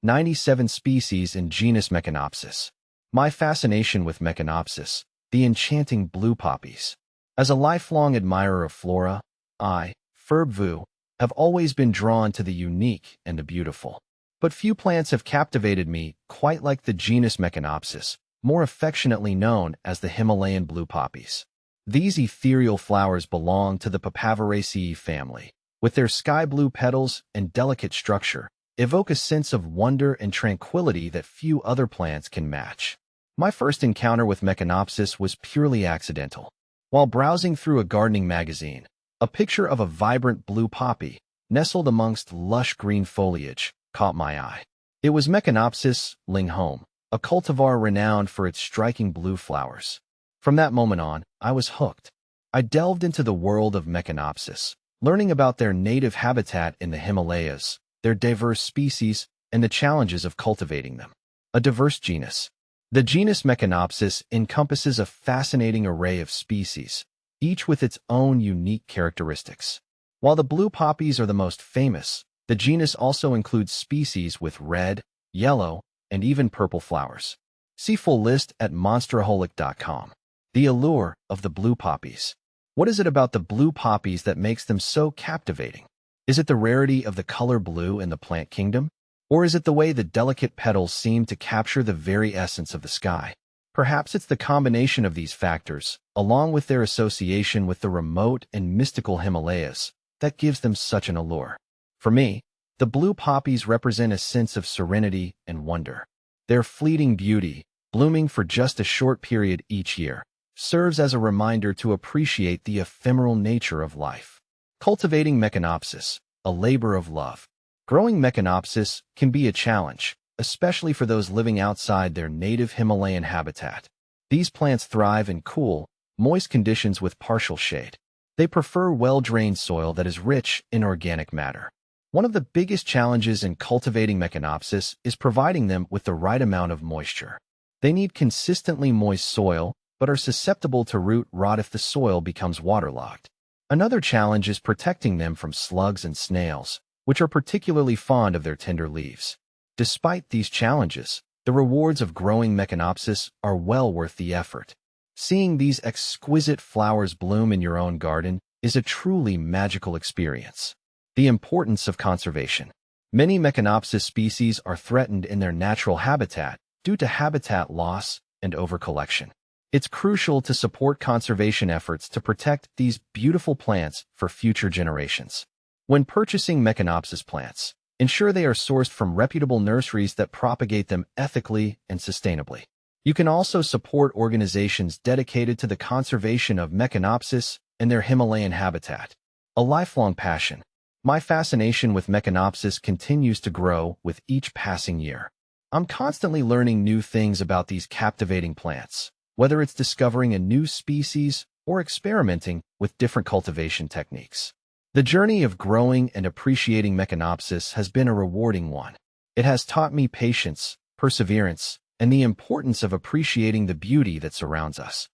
97 species in genus Meconopsis. My fascination with Meconopsis, the enchanting blue poppies. As a lifelong admirer of flora, I, Ferb, have always been drawn to the unique and the beautiful. But few plants have captivated me quite like the genus Meconopsis, more affectionately known as the Himalayan blue poppies. These ethereal flowers belong to the Papaveraceae family. With their sky blue petals and delicate structure, evoke a sense of wonder and tranquility that few other plants can match. My first encounter with Meconopsis was purely accidental. While browsing through a gardening magazine, a picture of a vibrant blue poppy, nestled amongst lush green foliage, caught my eye. It was Meconopsis linghome, a cultivar renowned for its striking blue flowers. From that moment on, I was hooked. I delved into the world of Meconopsis, learning about their native habitat in the Himalayas, their diverse species, and the challenges of cultivating them. A diverse genus. The genus Meconopsis encompasses a fascinating array of species, each with its own unique characteristics. While the blue poppies are the most famous, the genus also includes species with red, yellow, and even purple flowers. See full list at monsteraholic.com. The allure of the blue poppies. What is it about the blue poppies that makes them so captivating? Is it the rarity of the color blue in the plant kingdom? Or is it the way the delicate petals seem to capture the very essence of the sky? Perhaps it's the combination of these factors, along with their association with the remote and mystical Himalayas, that gives them such an allure. For me, the blue poppies represent a sense of serenity and wonder. Their fleeting beauty, blooming for just a short period each year, serves as a reminder to appreciate the ephemeral nature of life. Cultivating Meconopsis, a labor of love. Growing Meconopsis can be a challenge, especially for those living outside their native Himalayan habitat. These plants thrive in cool, moist conditions with partial shade. They prefer well-drained soil that is rich in organic matter. One of the biggest challenges in cultivating Meconopsis is providing them with the right amount of moisture. They need consistently moist soil, but are susceptible to root rot if the soil becomes waterlogged. Another challenge is protecting them from slugs and snails, which are particularly fond of their tender leaves. Despite these challenges, the rewards of growing Meconopsis are well worth the effort. Seeing these exquisite flowers bloom in your own garden is a truly magical experience. The importance of conservation. Many Meconopsis species are threatened in their natural habitat due to habitat loss and overcollection. It's crucial to support conservation efforts to protect these beautiful plants for future generations. When purchasing Meconopsis plants, ensure they are sourced from reputable nurseries that propagate them ethically and sustainably. You can also support organizations dedicated to the conservation of Meconopsis and their Himalayan habitat. A lifelong passion. My fascination with Meconopsis continues to grow with each passing year. I'm constantly learning new things about these captivating plants, whether it's discovering a new species or experimenting with different cultivation techniques. The journey of growing and appreciating Meconopsis has been a rewarding one. It has taught me patience, perseverance, and the importance of appreciating the beauty that surrounds us.